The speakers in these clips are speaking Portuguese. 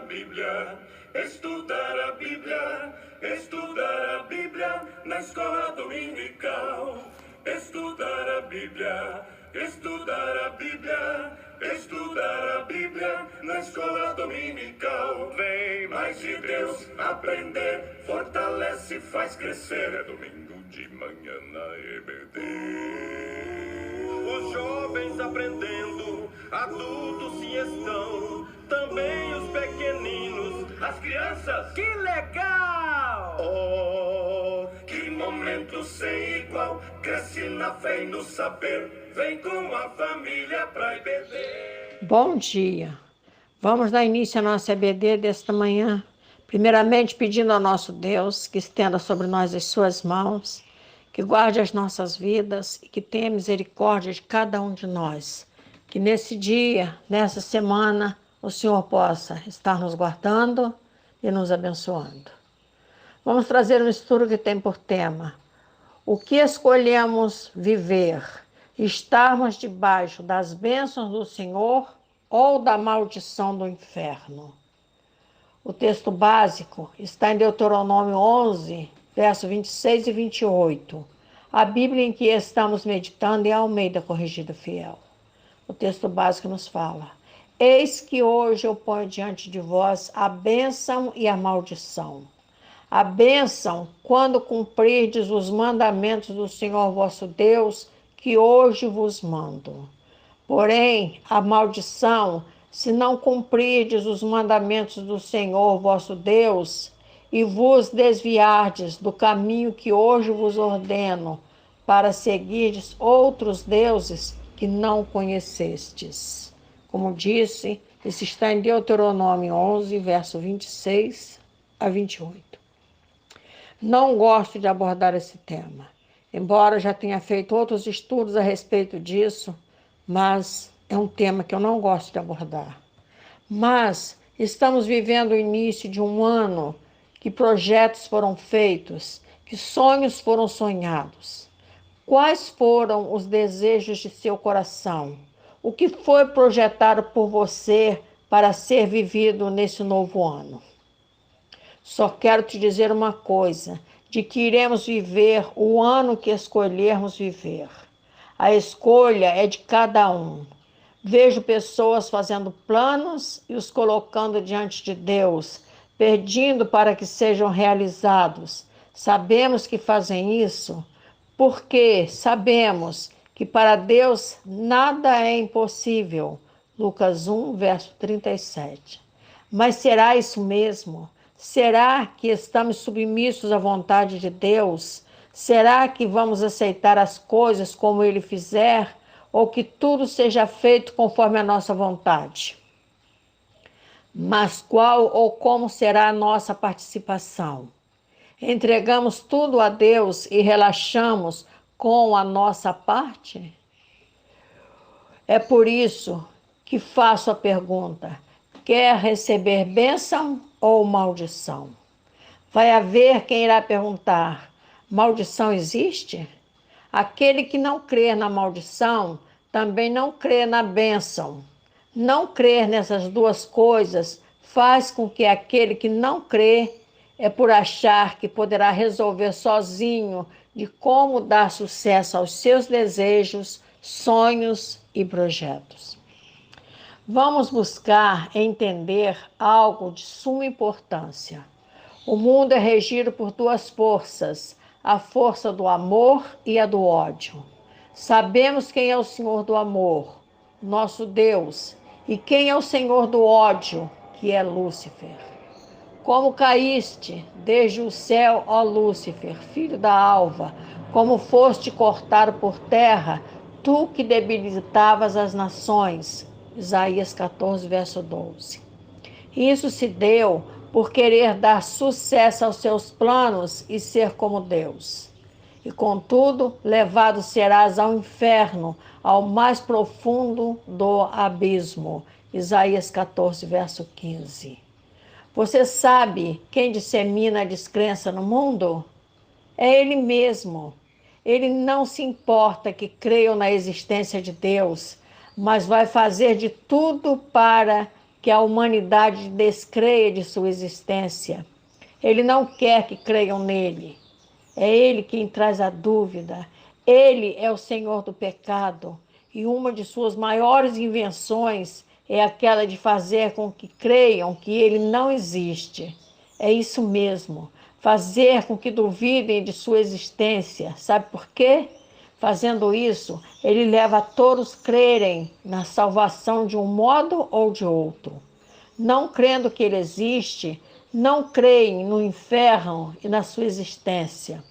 Bíblia, estudar a Bíblia, estudar a Bíblia na escola dominical. Estudar a Bíblia, estudar a Bíblia, estudar a Bíblia na escola dominical. Vem mais de Deus aprender, fortalece e faz crescer. É domingo de manhã na EBD. Os jovens aprendendo, adultos se estão, também os pequeninos, as crianças. Que legal! Oh, que momento sem igual, cresce na fé e no saber, vem com a família pra EBD. Bom dia, vamos dar início à nossa EBD desta manhã, primeiramente pedindo ao nosso Deus que estenda sobre nós as suas mãos, que guarde as nossas vidas e que tenha misericórdia de cada um de nós, que nesse dia, nessa semana, o Senhor possa estar nos guardando e nos abençoando. Vamos trazer um estudo que tem por tema: o que escolhemos viver? Estarmos debaixo das bênçãos do Senhor ou da maldição do inferno? O texto básico está em Deuteronômio 11, verso 26 e 28. A Bíblia em que estamos meditando é a Almeida Corrigida Fiel. O texto básico nos fala: eis que hoje eu ponho diante de vós a bênção e a maldição. A bênção, quando cumprirdes os mandamentos do Senhor vosso Deus, que hoje vos mando. Porém, a maldição, se não cumprirdes os mandamentos do Senhor vosso Deus, e vos desviardes do caminho que hoje vos ordeno, para seguirdes outros deuses que não conhecestes. Como disse, isso está em Deuteronômio 11, verso 26 a 28. Não gosto de abordar esse tema, embora já tenha feito outros estudos a respeito disso, mas é um tema que eu não gosto de abordar. Mas estamos vivendo o início de um ano que projetos foram feitos, que sonhos foram sonhados. Quais foram os desejos de seu coração? O que foi projetado por você para ser vivido nesse novo ano? Só quero te dizer uma coisa, de que iremos viver o ano que escolhermos viver. A escolha é de cada um. Vejo pessoas fazendo planos e os colocando diante de Deus, pedindo para que sejam realizados. Sabemos que fazem isso porque sabemos que para Deus nada é impossível. Lucas 1, verso 37. Mas será isso mesmo? Será que estamos submissos à vontade de Deus? Será que vamos aceitar as coisas como Ele fizer? Ou que tudo seja feito conforme a nossa vontade? Mas qual ou como será a nossa participação? Entregamos tudo a Deus e relaxamos com a nossa parte? É por isso que faço a pergunta: quer receber bênção ou maldição? Vai haver quem irá perguntar: maldição existe? Aquele que não crê na maldição também não crê na bênção. Não crer nessas duas coisas faz com que aquele que não crê é por achar que poderá resolver sozinho de como dar sucesso aos seus desejos, sonhos e projetos. Vamos buscar entender algo de suma importância. O mundo é regido por duas forças, a força do amor e a do ódio. Sabemos quem é o Senhor do amor, nosso Deus, e quem é o Senhor do ódio, que é Lúcifer. Como caíste desde o céu, ó Lúcifer, filho da alva, como foste cortado por terra, tu que debilitavas as nações. Isaías 14, verso 12. Isso se deu por querer dar sucesso aos seus planos e ser como Deus. E contudo, levado serás ao inferno, ao mais profundo do abismo. Isaías 14, verso 15. Você sabe quem dissemina a descrença no mundo? É ele mesmo. Ele não se importa que creiam na existência de Deus, mas vai fazer de tudo para que a humanidade descreia de sua existência. Ele não quer que creiam nele. É ele quem traz a dúvida. Ele é o Senhor do pecado. E uma de suas maiores invenções é aquela de fazer com que creiam que ele não existe. É isso mesmo, fazer com que duvidem de sua existência. Sabe por quê? Fazendo isso, ele leva a todos crerem na salvação de um modo ou de outro. Não crendo que ele existe, não creem no inferno e na sua existência.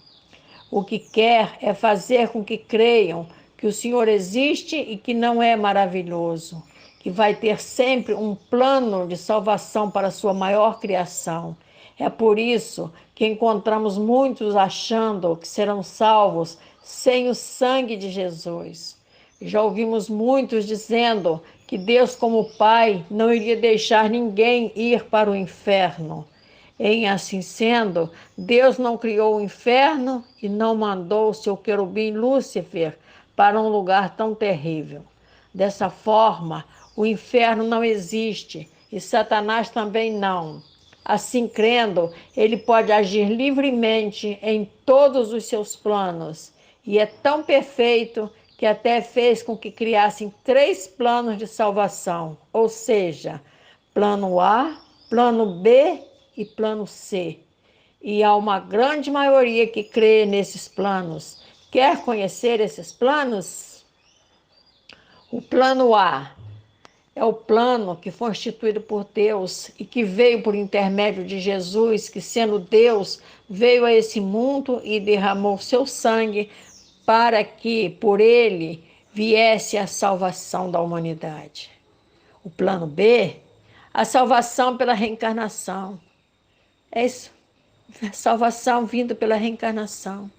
O que quer é fazer com que creiam que o Senhor existe e que não é maravilhoso, que vai ter sempre um plano de salvação para a sua maior criação. É por isso que encontramos muitos achando que serão salvos sem o sangue de Jesus. Já ouvimos muitos dizendo que Deus, como Pai, não iria deixar ninguém ir para o inferno. Em assim sendo, Deus não criou o inferno e não mandou o seu querubim Lúcifer para um lugar tão terrível. Dessa forma, o inferno não existe e Satanás também não. Assim, crendo, ele pode agir livremente em todos os seus planos. E é tão perfeito que até fez com que criassem 3 planos de salvação, ou seja, plano A, plano B e plano C. E há uma grande maioria que crê nesses planos. Quer conhecer esses planos? O plano A é o plano que foi instituído por Deus e que veio por intermédio de Jesus, que sendo Deus, veio a esse mundo e derramou seu sangue para que por ele viesse a salvação da humanidade. O plano B, a salvação pela reencarnação. É isso, a salvação vindo pela reencarnação.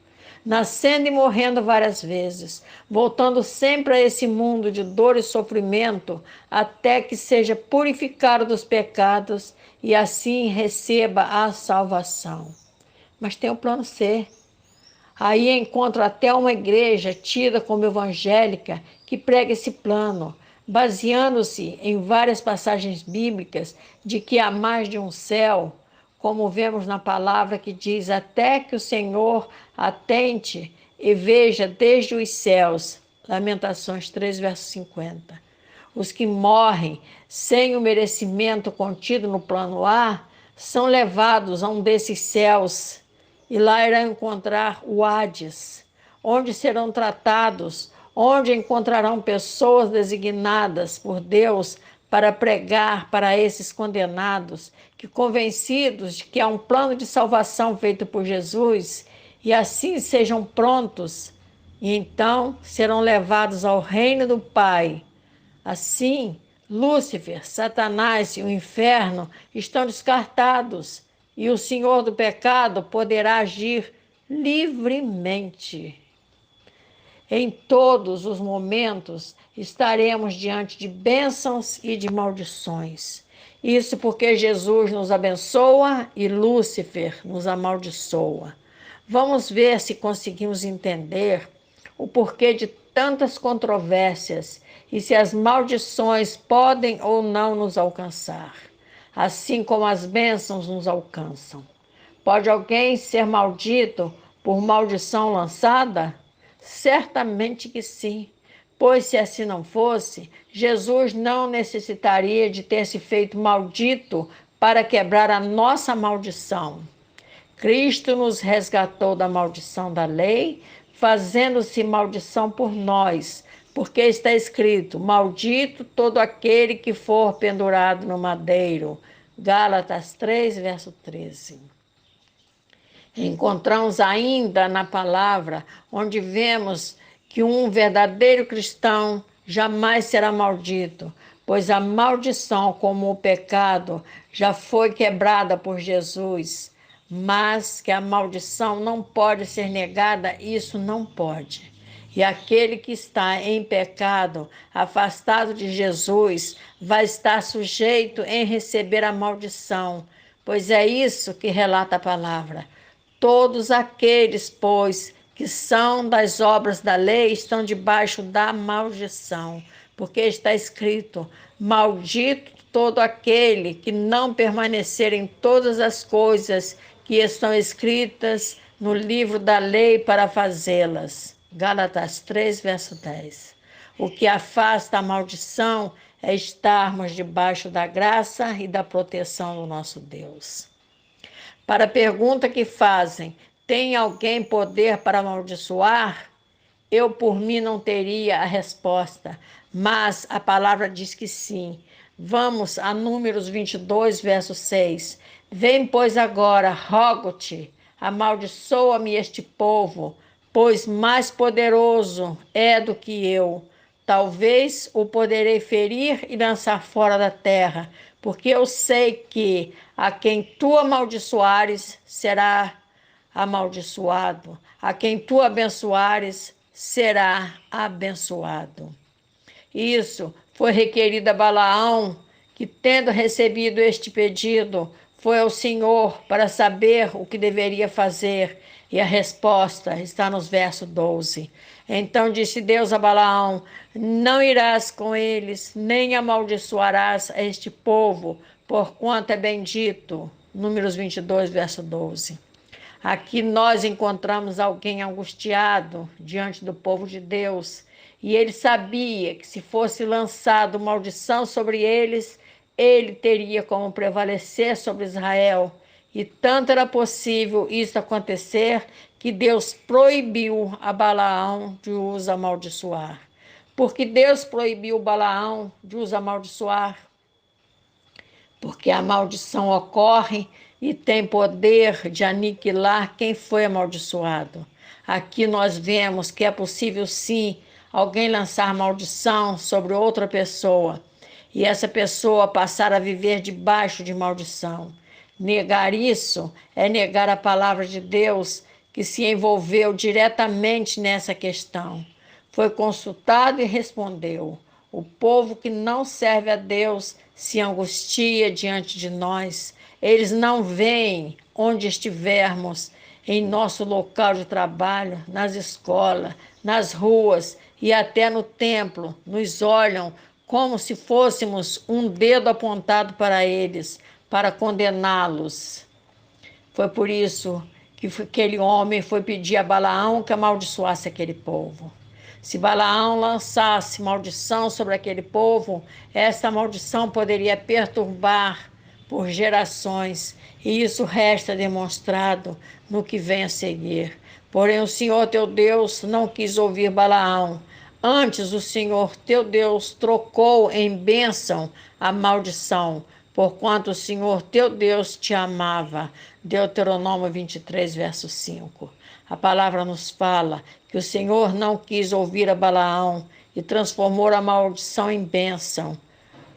Nascendo e morrendo várias vezes, voltando sempre a esse mundo de dor e sofrimento, até que seja purificado dos pecados e assim receba a salvação. Mas tem o plano C. Aí encontro até uma igreja tida como evangélica que prega esse plano, baseando-se em várias passagens bíblicas de que há mais de um céu, como vemos na palavra que diz, até que o Senhor atente e veja desde os céus. Lamentações 3, verso 50. Os que morrem sem o merecimento contido no plano A são levados a um desses céus e lá irão encontrar o Hades, onde serão tratados, onde encontrarão pessoas designadas por Deus para pregar para esses condenados, que convencidos de que há um plano de salvação feito por Jesus, e assim sejam prontos, e então serão levados ao reino do Pai. Assim, Lúcifer, Satanás e o inferno estão descartados, e o Senhor do pecado poderá agir livremente. Em todos os momentos estaremos diante de bênçãos e de maldições. Isso porque Jesus nos abençoa e Lúcifer nos amaldiçoa. Vamos ver se conseguimos entender o porquê de tantas controvérsias e se as maldições podem ou não nos alcançar, assim como as bênçãos nos alcançam. Pode alguém ser maldito por maldição lançada? Certamente que sim, pois se assim não fosse, Jesus não necessitaria de ter se feito maldito para quebrar a nossa maldição. Cristo nos resgatou da maldição da lei, fazendo-se maldição por nós, porque está escrito, maldito todo aquele que for pendurado no madeiro. Gálatas 3, verso 13. Encontramos ainda na palavra, onde vemos que um verdadeiro cristão jamais será maldito, pois a maldição, como o pecado, já foi quebrada por Jesus, mas que a maldição não pode ser negada, isso não pode. E aquele que está em pecado, afastado de Jesus, vai estar sujeito em receber a maldição, pois é isso que relata a palavra. Todos aqueles, pois, que são das obras da lei estão debaixo da maldição, porque está escrito: maldito todo aquele que não permanecer em todas as coisas que estão escritas no livro da lei para fazê-las. Gálatas 3, verso 10. O que afasta a maldição é estarmos debaixo da graça e da proteção do nosso Deus. Para a pergunta que fazem, tem alguém poder para amaldiçoar? Eu, por mim, não teria a resposta, mas a palavra diz que sim. Vamos a Números 22, verso 6. Vem, pois, agora, rogo-te, amaldiçoa-me este povo, pois mais poderoso é do que eu. Talvez o poderei ferir e lançar fora da terra, porque eu sei que a quem tu amaldiçoares será amaldiçoado, a quem tu abençoares será abençoado. Isso foi requerido a Balaão, que, tendo recebido este pedido, foi ao Senhor para saber o que deveria fazer, e a resposta está nos versos 12. Então disse Deus a Balaão: não irás com eles, nem amaldiçoarás a este povo, porquanto é bendito. Números 22, verso 12. Aqui nós encontramos alguém angustiado diante do povo de Deus, e ele sabia que se fosse lançado maldição sobre eles, ele teria como prevalecer sobre Israel. E tanto era possível isso acontecer que Deus proibiu a Balaão de os amaldiçoar. Porque Deus proibiu Balaão de os amaldiçoar? Porque a maldição ocorre e tem poder de aniquilar quem foi amaldiçoado. Aqui nós vemos que é possível sim alguém lançar maldição sobre outra pessoa e essa pessoa passar a viver debaixo de maldição. Negar isso é negar a palavra de Deus, que se envolveu diretamente nessa questão. Foi consultado e respondeu. O povo que não serve a Deus se angustia diante de nós. Eles não veem onde estivermos, em nosso local de trabalho, nas escolas, nas ruas e até no templo. Nos olham como se fôssemos um dedo apontado para eles, para condená-los. Foi por isso que aquele homem foi pedir a Balaão que amaldiçoasse aquele povo. Se Balaão lançasse maldição sobre aquele povo, esta maldição poderia perturbar por gerações, e isso resta demonstrado no que vem a seguir. Porém, o Senhor teu Deus não quis ouvir Balaão. Antes, o Senhor teu Deus trocou em bênção a maldição, porquanto o Senhor teu Deus te amava. Deuteronômio 23, verso 5. A palavra nos fala que o Senhor não quis ouvir a Balaão e transformou a maldição em bênção.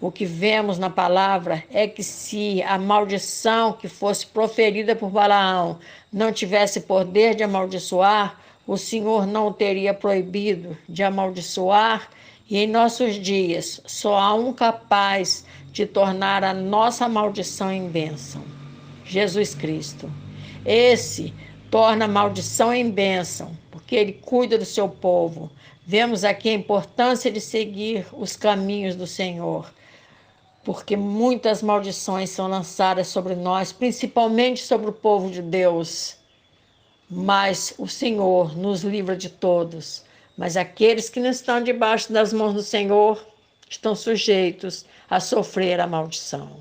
O que vemos na palavra é que se a maldição que fosse proferida por Balaão não tivesse poder de amaldiçoar, o Senhor não o teria proibido de amaldiçoar, e em nossos dias só há um capaz de tornar a nossa maldição em bênção: Jesus Cristo. Esse torna a maldição em bênção, porque ele cuida do seu povo. Vemos aqui a importância de seguir os caminhos do Senhor, porque muitas maldições são lançadas sobre nós, principalmente sobre o povo de Deus. Mas o Senhor nos livra de todos. Mas aqueles que não estão debaixo das mãos do Senhor estão sujeitos a sofrer a maldição.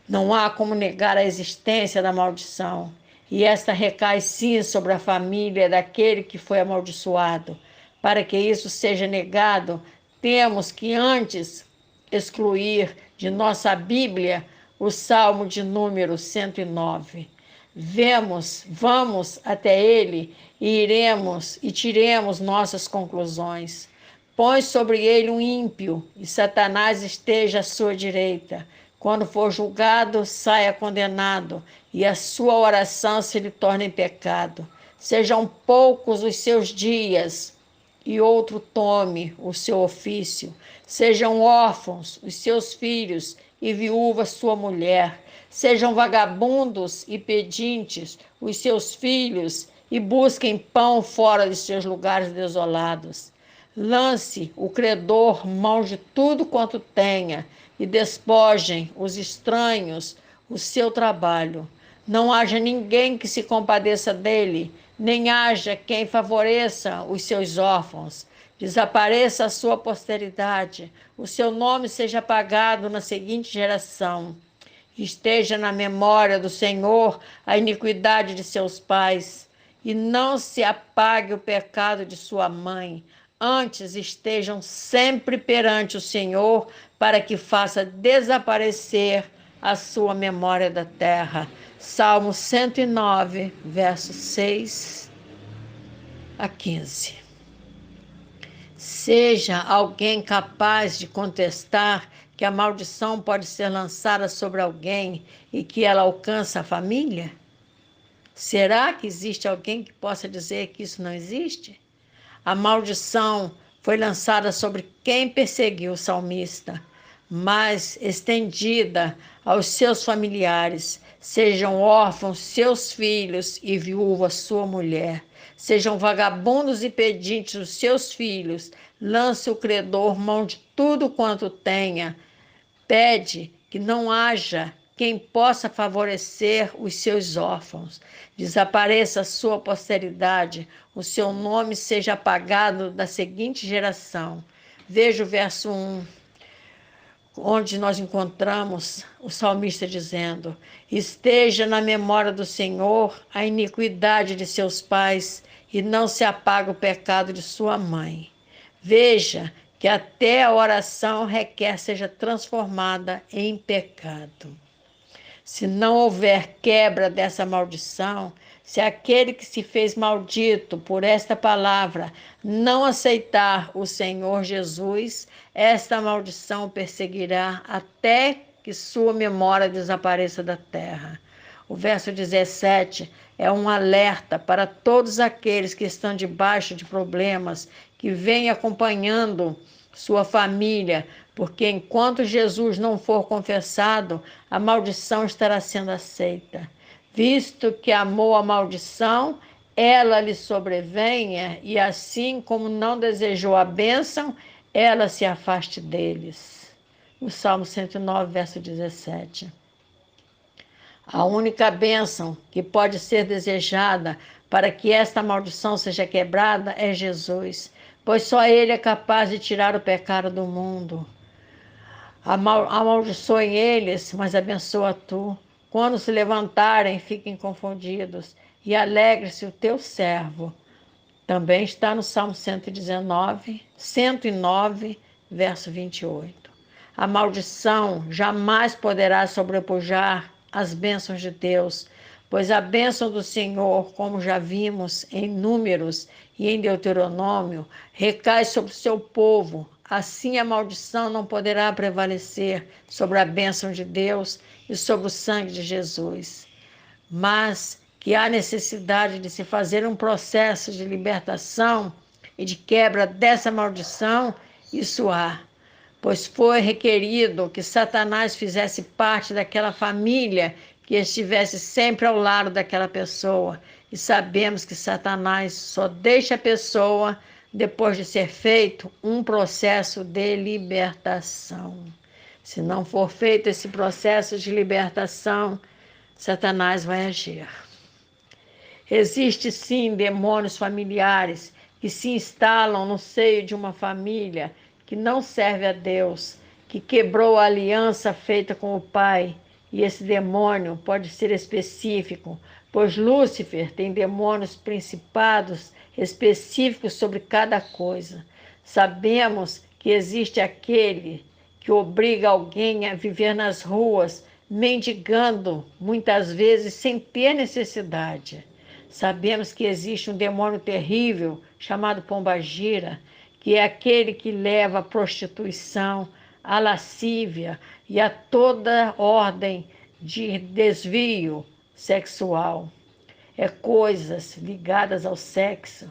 Não há como negar a existência da maldição, e esta recai sim sobre a família daquele que foi amaldiçoado. Para que isso seja negado, temos que antes excluir de nossa Bíblia o Salmo de número 109. Vamos até ele e iremos e tiremos nossas conclusões. Põe sobre ele um ímpio e Satanás esteja à sua direita. Quando for julgado, saia condenado, e a sua oração se lhe torne pecado. Sejam poucos os seus dias, e outro tome o seu ofício. Sejam órfãos os seus filhos, e viúva sua mulher. Sejam vagabundos e pedintes os seus filhos, e busquem pão fora de seus lugares desolados. Lance o credor mão de tudo quanto tenha e despojem os estranhos o seu trabalho. Não haja ninguém que se compadeça dele, nem haja quem favoreça os seus órfãos. Desapareça a sua posteridade, o seu nome seja apagado na seguinte geração. Esteja na memória do Senhor a iniquidade de seus pais, e não se apague o pecado de sua mãe. Antes estejam sempre perante o Senhor, para que faça desaparecer a sua memória da terra. Salmo 109, versos 6 a 15. Seja alguém capaz de contestar que a maldição pode ser lançada sobre alguém e que ela alcança a família? Será que existe alguém que possa dizer que isso não existe? A maldição foi lançada sobre quem perseguiu o salmista, mas estendida aos seus familiares. Sejam órfãos seus filhos e viúva sua mulher. Sejam vagabundos e pedintes os seus filhos. Lance o credor mão de tudo quanto tenha. Pede que não haja quem possa favorecer os seus órfãos. Desapareça a sua posteridade, o seu nome seja apagado da seguinte geração. Veja o verso 1, onde nós encontramos o salmista dizendo: esteja na memória do Senhor a iniquidade de seus pais, e não se apaga o pecado de sua mãe. Veja que até a oração requer seja transformada em pecado. Se não houver quebra dessa maldição, se aquele que se fez maldito por esta palavra não aceitar o Senhor Jesus, esta maldição perseguirá até que sua memória desapareça da terra. O verso 17 é um alerta para todos aqueles que estão debaixo de problemas, que vêm acompanhando sua família, porque enquanto Jesus não for confessado, a maldição estará sendo aceita. Visto que amou a maldição, ela lhe sobrevenha, e assim como não desejou a bênção, ela se afaste deles. O Salmo 109, verso 17. A única bênção que pode ser desejada para que esta maldição seja quebrada é Jesus, pois só Ele é capaz de tirar o pecado do mundo. Amaldiçoem eles, mas abençoa tu. Quando se levantarem, fiquem confundidos, e alegre-se o teu servo. Também está no Salmo 109, verso 28. A maldição jamais poderá sobrepujar as bênçãos de Deus, pois a bênção do Senhor, como já vimos em Números e em Deuteronômio, recai sobre o seu povo. Assim a maldição não poderá prevalecer sobre a bênção de Deus e sobre o sangue de Jesus. Mas que há necessidade de se fazer um processo de libertação e de quebra dessa maldição, isso há. Pois foi requerido que Satanás fizesse parte daquela família, que estivesse sempre ao lado daquela pessoa. E sabemos que Satanás só deixa a pessoa depois de ser feito um processo de libertação. Se não for feito esse processo de libertação, Satanás vai agir. Existem sim demônios familiares que se instalam no seio de uma família que não serve a Deus, que quebrou a aliança feita com o Pai. E esse demônio pode ser específico, pois Lúcifer tem demônios principados específicos sobre cada coisa. Sabemos que existe aquele que obriga alguém a viver nas ruas, mendigando, muitas vezes sem ter necessidade. Sabemos que existe um demônio terrível chamado Pombagira, que é aquele que leva à prostituição, à lascívia e a toda ordem de desvio sexual. É coisas ligadas ao sexo.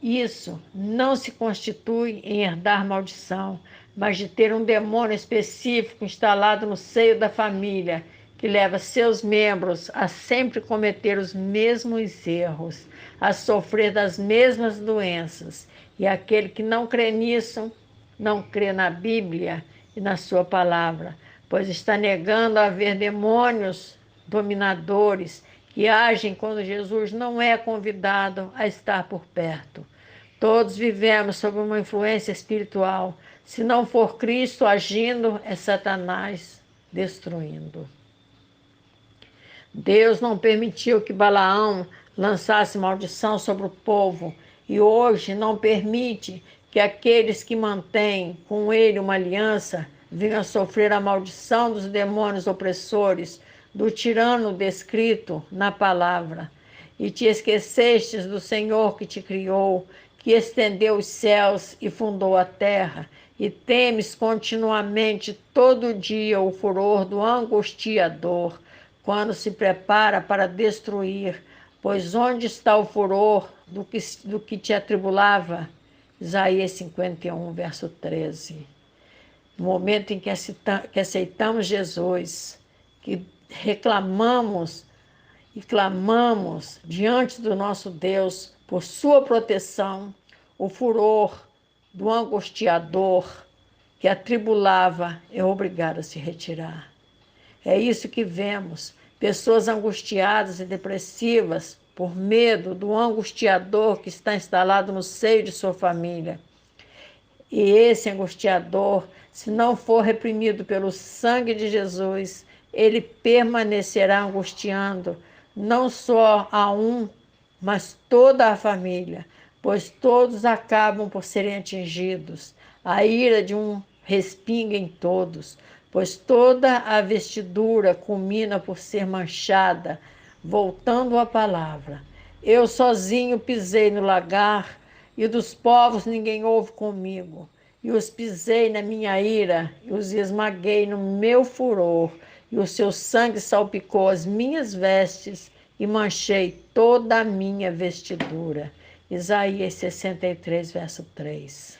Isso não se constitui em herdar maldição, mas de ter um demônio específico instalado no seio da família, que leva seus membros a sempre cometer os mesmos erros, a sofrer das mesmas doenças. E aquele que não crê nisso, não crê na Bíblia e na sua palavra, pois está negando haver demônios dominadores que agem quando Jesus não é convidado a estar por perto. Todos vivemos sob uma influência espiritual. Se não for Cristo agindo, é Satanás destruindo. Deus não permitiu que Balaão lançasse maldição sobre o povo e hoje não permite que aqueles que mantêm com ele uma aliança venham a sofrer a maldição dos demônios opressores, do tirano descrito na palavra. E te esquecestes do Senhor que te criou, que estendeu os céus e fundou a terra, e temes continuamente todo dia o furor do angustiador, quando se prepara para destruir, pois onde está o furor do que te atribulava? Isaías 51, verso 13. No momento em que aceitamos Jesus, que reclamamos e clamamos diante do nosso Deus por sua proteção, o furor do angustiador que atribulava é obrigado a se retirar. É isso que vemos, pessoas angustiadas e depressivas por medo do angustiador que está instalado no seio de sua família. E esse angustiador, se não for reprimido pelo sangue de Jesus, ele permanecerá angustiando, não só a um, mas toda a família, pois todos acabam por serem atingidos. A ira de um respinga em todos, pois toda a vestidura culmina por ser manchada. Voltando à palavra, eu sozinho pisei no lagar, e dos povos ninguém houve comigo. E os pisei na minha ira, e os esmaguei no meu furor, e o seu sangue salpicou as minhas vestes, e manchei toda a minha vestidura. Isaías 63, verso 3.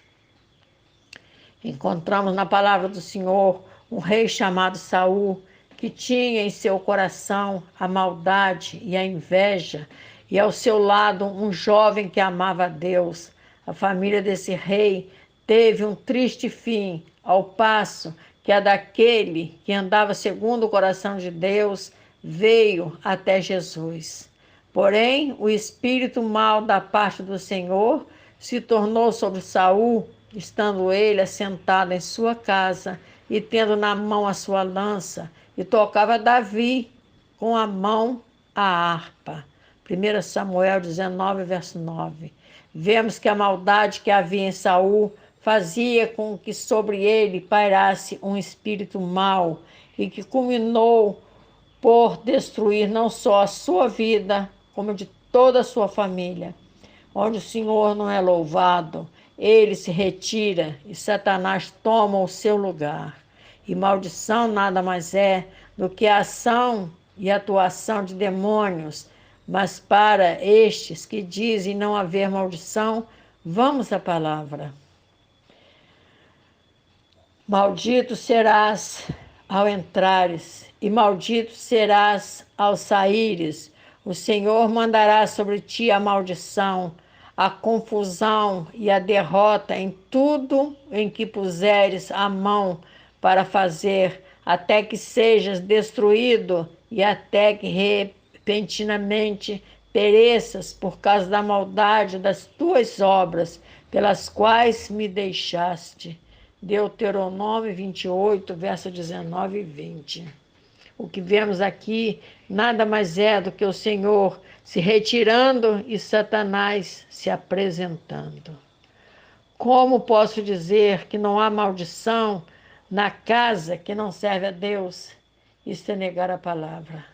Encontramos na palavra do Senhor um rei chamado Saul, que tinha em seu coração a maldade e a inveja, e ao seu lado um jovem que amava a Deus. A família desse rei teve um triste fim, ao passo que a daquele que andava segundo o coração de Deus veio até Jesus. Porém, o espírito mau da parte do Senhor se tornou sobre Saul, estando ele assentado em sua casa e tendo na mão a sua lança, e tocava Davi com a mão a harpa. 1 Samuel 19, verso 9. Vemos que a maldade que havia em Saul fazia com que sobre ele pairasse um espírito mau e que culminou por destruir não só a sua vida, como de toda a sua família. Onde o Senhor não é louvado, ele se retira e Satanás toma o seu lugar. E maldição nada mais é do que a ação e atuação de demônios. Mas para estes que dizem não haver maldição, vamos à palavra. Maldito serás ao entrares, e maldito serás ao saíres. O Senhor mandará sobre ti a maldição, a confusão e a derrota em tudo em que puseres a mão para fazer, até que sejas destruído e até que repentinamente pereças por causa da maldade das tuas obras, pelas quais me deixaste. Deuteronômio 28, verso 19 e 20. O que vemos aqui nada mais é do que o Senhor se retirando e Satanás se apresentando. Como posso dizer que não há maldição na casa que não serve a Deus? Isso é negar a palavra.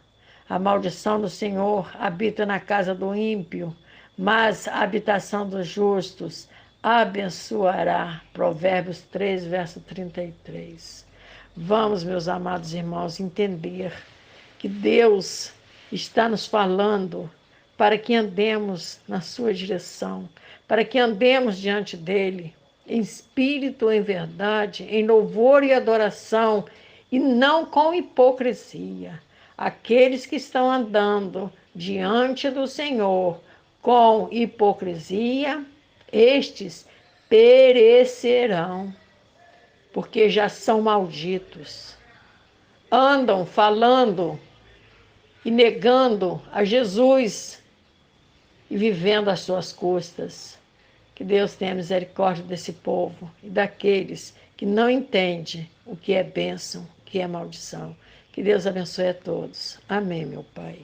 A maldição do Senhor habita na casa do ímpio, mas a habitação dos justos abençoará. Provérbios 3, verso 33. Vamos, meus amados irmãos, entender que Deus está nos falando para que andemos na sua direção, para que andemos diante dele, em espírito, em verdade, em louvor e adoração, e não com hipocrisia. aqueles que estão andando diante do Senhor com hipocrisia, estes perecerão, porque já são malditos. Andam falando e negando a Jesus e vivendo às suas custas. Que Deus tenha misericórdia desse povo e daqueles que não entendem o que é bênção, o que é maldição. Que Deus abençoe a todos. Amém, meu Pai.